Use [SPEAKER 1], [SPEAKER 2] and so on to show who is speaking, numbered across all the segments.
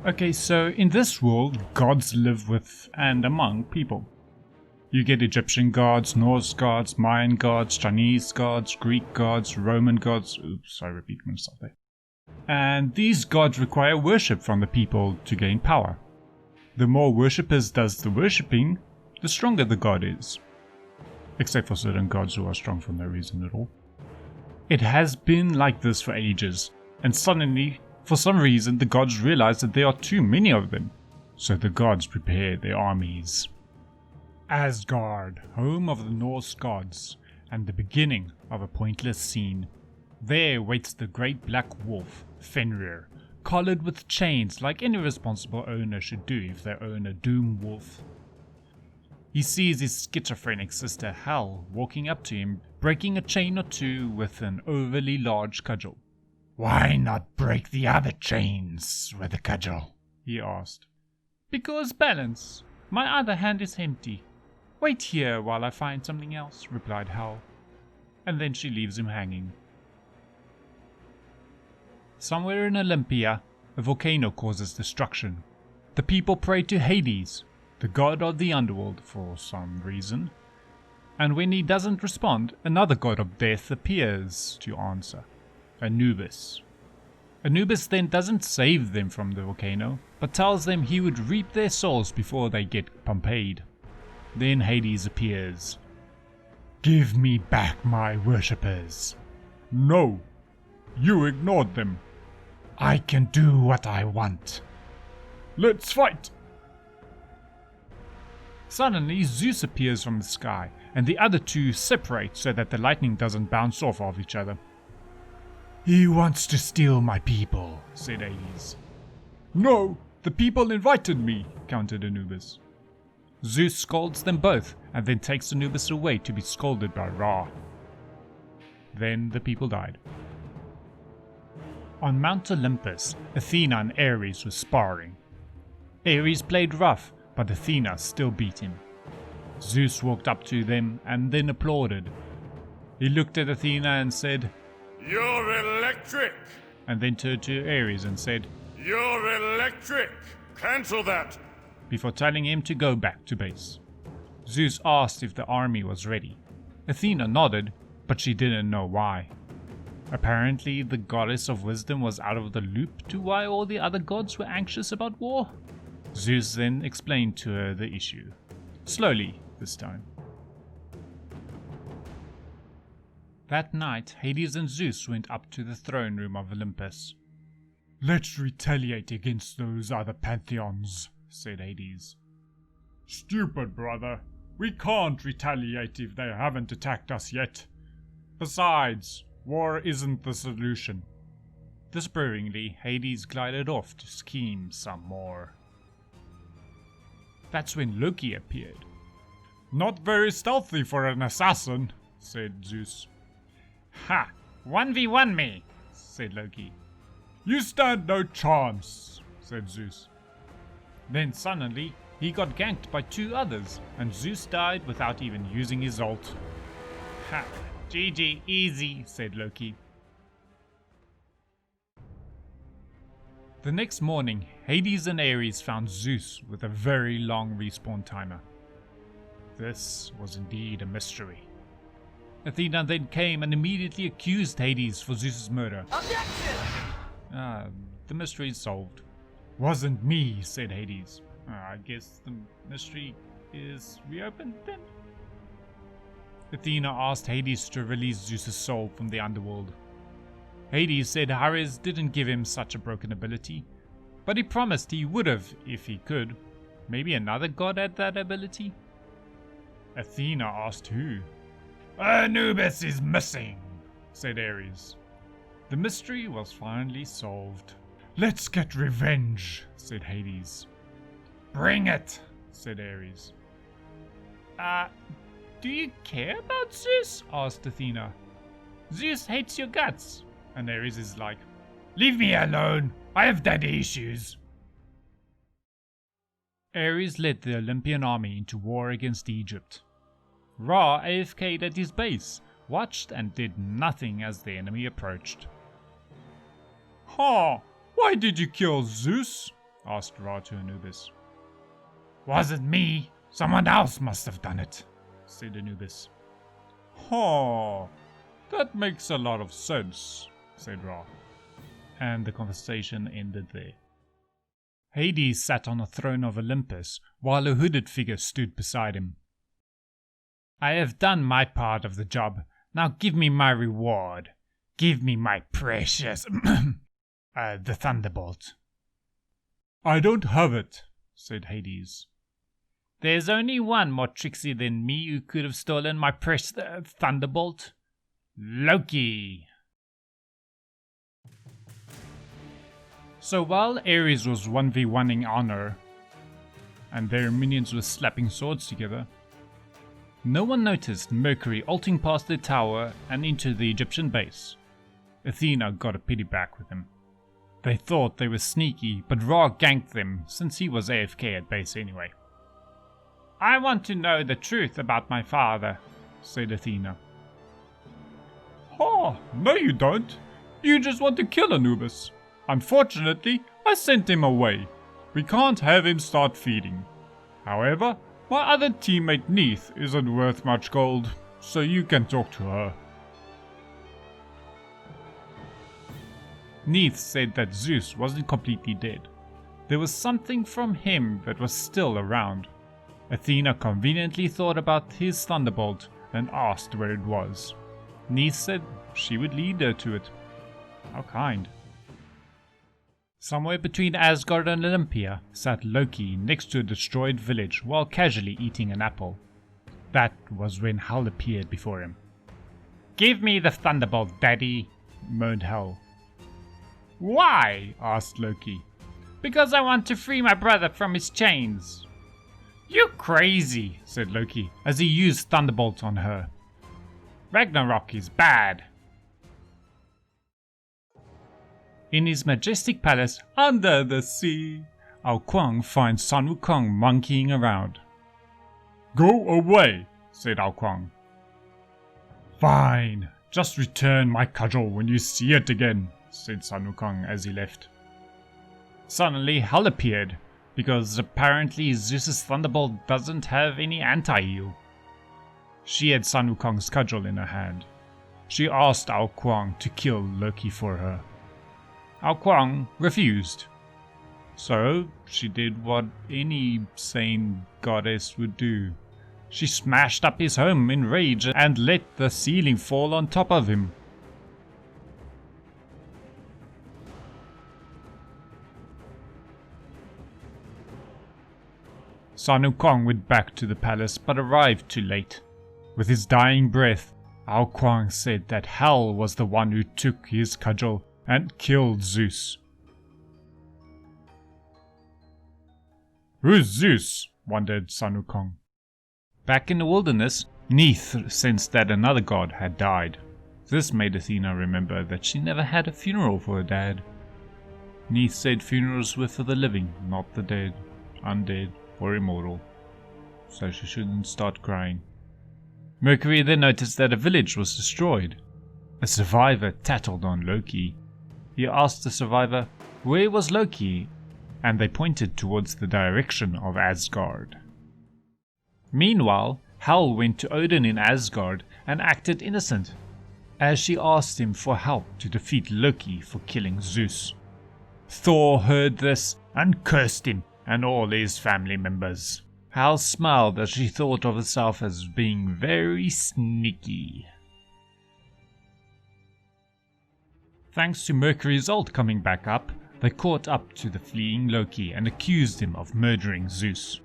[SPEAKER 1] Okay, so in this world, gods live with and among people. You get Egyptian gods, Norse gods, Mayan gods, Chinese gods, Greek gods, Roman gods. Oops, I repeat myself there. And these gods require worship from the people to gain power. The more worshippers does the worshipping, the stronger the god is. Except for certain gods who are strong for no reason at all. It has been like this for ages, and suddenly, for some reason, the gods realize that there are too many of them, so the gods prepare their armies. Asgard, home of the Norse gods, and the beginning of a pointless scene. There waits the great black wolf, Fenrir, collared with chains like any responsible owner should do if they own a doom wolf. He sees his schizophrenic sister Hel walking up to him, breaking a chain or two with an overly large cudgel.
[SPEAKER 2] "Why not break the other chains with a cudgel?"
[SPEAKER 1] he asked. "Because balance. My other hand is empty. Wait here while I find something else," replied Hel. And then she leaves him hanging. Somewhere in Olympia, a volcano causes destruction. The people pray to Hades, the god of the underworld, for some reason. And when he doesn't respond, another god of death appears to answer, Anubis. Anubis then doesn't save them from the volcano, but tells them he would reap their souls before they get Pompeyed. Then Hades appears.
[SPEAKER 2] "Give me back my worshippers."
[SPEAKER 1] "No, you ignored them."
[SPEAKER 2] "I can do what I want."
[SPEAKER 1] "Let's fight." Suddenly Zeus appears from the sky, and the other two separate so that the lightning doesn't bounce off of each other.
[SPEAKER 2] "He wants to steal my people,"
[SPEAKER 1] said Hades. "No, the people invited me," countered Anubis. Zeus scolds them both, and then takes Anubis away to be scolded by Ra. Then the people died. On Mount Olympus, Athena and Ares were sparring. Ares played rough, but Athena still beat him. Zeus walked up to them and then applauded. He looked at Athena and said,
[SPEAKER 3] "You're electric!"
[SPEAKER 1] and then turned to Ares and said,
[SPEAKER 3] "You're electric! Cancel that!"
[SPEAKER 1] before telling him to go back to base. Zeus asked if the army was ready. Athena nodded, but she didn't know why. Apparently, the goddess of wisdom was out of the loop to why all the other gods were anxious about war. Zeus then explained to her the issue. Slowly, this time. That night, Hades and Zeus went up to the throne room of Olympus.
[SPEAKER 2] "Let's retaliate against those other pantheons,"
[SPEAKER 1] said Hades.
[SPEAKER 2] "Stupid, brother. We can't retaliate if they haven't attacked us yet. Besides, war isn't the solution."
[SPEAKER 1] Despairingly, Hades glided off to scheme some more. That's when Loki appeared.
[SPEAKER 2] "Not very stealthy for an assassin," said Zeus.
[SPEAKER 1] "Ha! 1v1 me," said Loki.
[SPEAKER 2] "You stand no chance," said Zeus.
[SPEAKER 1] Then suddenly, he got ganked by two others, and Zeus died without even using his ult. "Ha! GG, easy," said Loki. The next morning, Hades and Ares found Zeus with a very long respawn timer. This was indeed a mystery. Athena then came and immediately accused Hades for Zeus's murder.
[SPEAKER 3] Objection!
[SPEAKER 1] The mystery is solved.
[SPEAKER 2] "Wasn't me," said
[SPEAKER 1] Hades. I guess the mystery is reopened then? Athena asked Hades to release Zeus' soul from the underworld. Hades said Ares didn't give him such a broken ability, but he promised he would have if he could. Maybe another god had that ability? Athena asked who.
[SPEAKER 2] "Anubis is missing,"
[SPEAKER 1] said Ares. The mystery was finally solved.
[SPEAKER 2] "Let's get revenge,"
[SPEAKER 1] said Hades.
[SPEAKER 2] "Bring it,"
[SPEAKER 1] said Ares. Do you care about Zeus? Asked Athena. "Zeus hates your guts." And Ares is like,
[SPEAKER 2] "Leave me alone. I have daddy issues."
[SPEAKER 1] Ares led the Olympian army into war against Egypt. Ra AFK'd at his base, watched and did nothing as the enemy approached. "Ha! Why did you kill Zeus?" asked Ra to Anubis.
[SPEAKER 2] Wasn't me. Someone else must have done it,
[SPEAKER 1] said Anubis.
[SPEAKER 2] Huh. That makes a lot of sense, said Ra.
[SPEAKER 1] And the conversation ended there. Hades sat on the throne of Olympus, while a hooded figure stood beside him. I have done my part of the job. Now give me my reward. Give me my precious... the thunderbolt.
[SPEAKER 2] I don't have it, said Hades.
[SPEAKER 1] There's only one more tricksy than me who could have stolen my precious thunderbolt. Loki. So while Ares was 1v1ing Honor, and their minions were slapping swords together, no one noticed Mercury ulting past the tower and into the Egyptian base. Athena got a pity back with him. They thought they were sneaky, but Ra ganked them since he was AFK at base anyway. I want to know the truth about my father, said Athena.
[SPEAKER 2] Oh, no you don't. You just want to kill Anubis. Unfortunately, I sent him away. We can't have him start feeding. However, my other teammate Neith isn't worth much gold, so you can talk to her.
[SPEAKER 1] Neith said that Zeus wasn't completely dead. There was something from him that was still around. Athena conveniently thought about his thunderbolt and asked where it was. Neith said she would lead her to it. How kind. Somewhere between Asgard and Olympia sat Loki next to a destroyed village while casually eating an apple. That was when Hel appeared before him. Give me the thunderbolt, Daddy, moaned Hel. Why? Asked Loki. Because I want to free my brother from his chains. You crazy, said Loki as he used thunderbolt on her. Ragnarok is bad. In his majestic palace under the sea, Ao Kuang finds Sun Wukong monkeying around.
[SPEAKER 2] Go away, said Ao Kuang.
[SPEAKER 1] Fine, just return my cudgel when you see it again, said Sun Wukong as he left. Suddenly Hel appeared, because apparently Zeus's thunderbolt doesn't have any anti-heal. She had Sun Wukong's cudgel in her hand. She asked Ao Kuang to kill Loki for her. Ao Kuang refused. So she did what any sane goddess would do. She smashed up his home in rage and let the ceiling fall on top of him. Sun Wukong went back to the palace but arrived too late. With his dying breath, Ao Kuang said that Hel was the one who took his cudgel and killed Zeus.
[SPEAKER 2] Who's Zeus? Wondered Sun Wukong.
[SPEAKER 1] Back in the wilderness, Neith sensed that another god had died. This made Athena remember that she never had a funeral for her dad. Neith said funerals were for the living, not the dead, undead or immortal, so she shouldn't start crying. Mercury then noticed that a village was destroyed. A survivor tattled on Loki. He asked the survivor, where was Loki? And they pointed towards the direction of Asgard. Meanwhile, Hel went to Odin in Asgard and acted innocent, as she asked him for help to defeat Loki for killing Zeus. Thor heard this and cursed him and all his family members. Hel smiled as she thought of herself as being very sneaky. Thanks to Mercury's ult coming back up, they caught up to the fleeing Loki and accused him of murdering Zeus.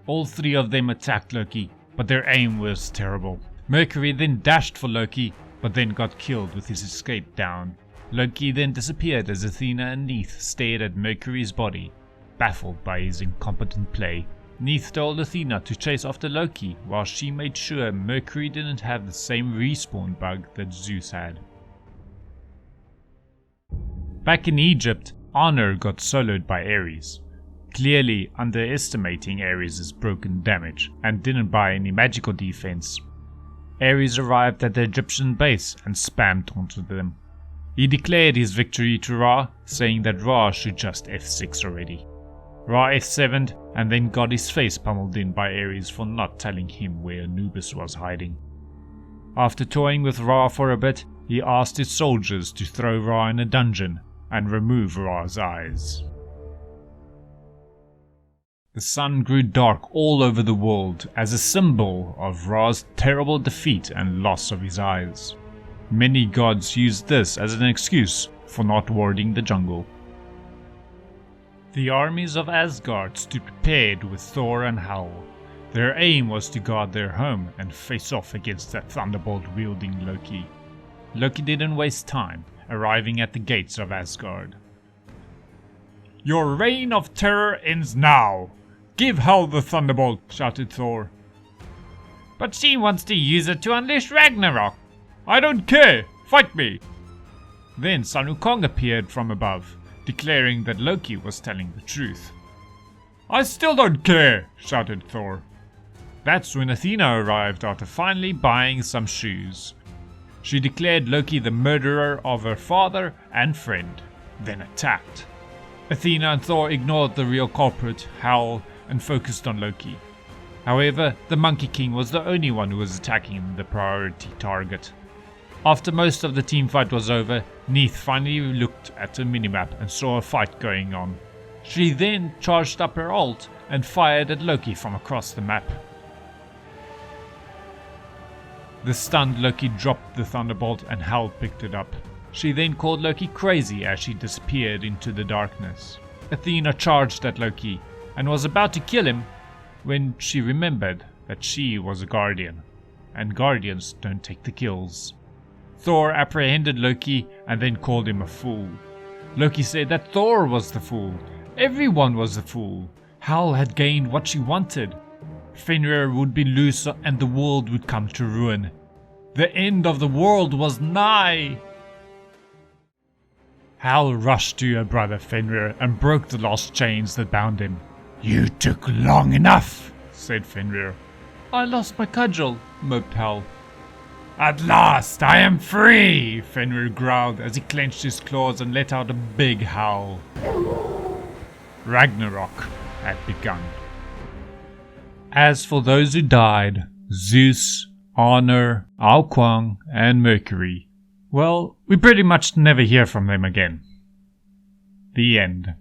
[SPEAKER 1] All three of them attacked Loki, but their aim was terrible. Mercury then dashed for Loki, but then got killed with his escape down. Loki then disappeared as Athena and Neith stared at Mercury's body, baffled by his incompetent play. Neith told Athena to chase after Loki, while she made sure Mercury didn't have the same respawn bug that Zeus had. Back in Egypt, Honor got soloed by Ares, clearly underestimating Ares' broken damage, and didn't buy any magical defense. Ares arrived at the Egyptian base and spammed onto them. He declared his victory to Ra, saying that Ra should just F6 already. Ra F7'd and then got his face pummeled in by Ares for not telling him where Anubis was hiding. After toying with Ra for a bit, he asked his soldiers to throw Ra in a dungeon and remove Ra's eyes. The sun grew dark all over the world as a symbol of Ra's terrible defeat and loss of his eyes. Many gods used this as an excuse for not warding the jungle. The armies of Asgard stood prepared with Thor and Hel. Their aim was to guard their home and face off against that thunderbolt-wielding Loki. Loki didn't waste time, arriving at the gates of Asgard.
[SPEAKER 2] Your reign of terror ends now! Give Hel the thunderbolt, shouted Thor.
[SPEAKER 1] But she wants to use it to unleash Ragnarok.
[SPEAKER 2] I don't care! Fight me!
[SPEAKER 1] Then Sun Wukong appeared from above, declaring that Loki was telling the truth.
[SPEAKER 2] I still don't care, shouted Thor.
[SPEAKER 1] That's when Athena arrived after finally buying some shoes. She declared Loki the murderer of her father and friend, then attacked. Athena and Thor ignored the real culprit, Hel, and focused on Loki. However, the Monkey King was the only one who was attacking the priority target. After most of the team fight was over, Neith finally looked at a minimap and saw a fight going on. She then charged up her ult and fired at Loki from across the map. The stunned Loki dropped the thunderbolt and Hel picked it up. She then called Loki crazy as she disappeared into the darkness. Athena charged at Loki and was about to kill him when she remembered that she was a guardian, and guardians don't take the kills. Thor apprehended Loki and then called him a fool. Loki said that Thor was the fool. Everyone was the fool. Hel had gained what she wanted. Fenrir would be loose and the world would come to ruin. The end of the world was nigh. Hel rushed to her brother Fenrir and broke the last chains that bound him. "You took long enough," said Fenrir. "I lost my cudgel," moped Hel. "At last I am free," Fenrir growled as he clenched his claws and let out a big howl. Ragnarok had begun. As for those who died, Zeus, Honor, Aokwang, and Mercury, well, we pretty much never hear from them again. The end.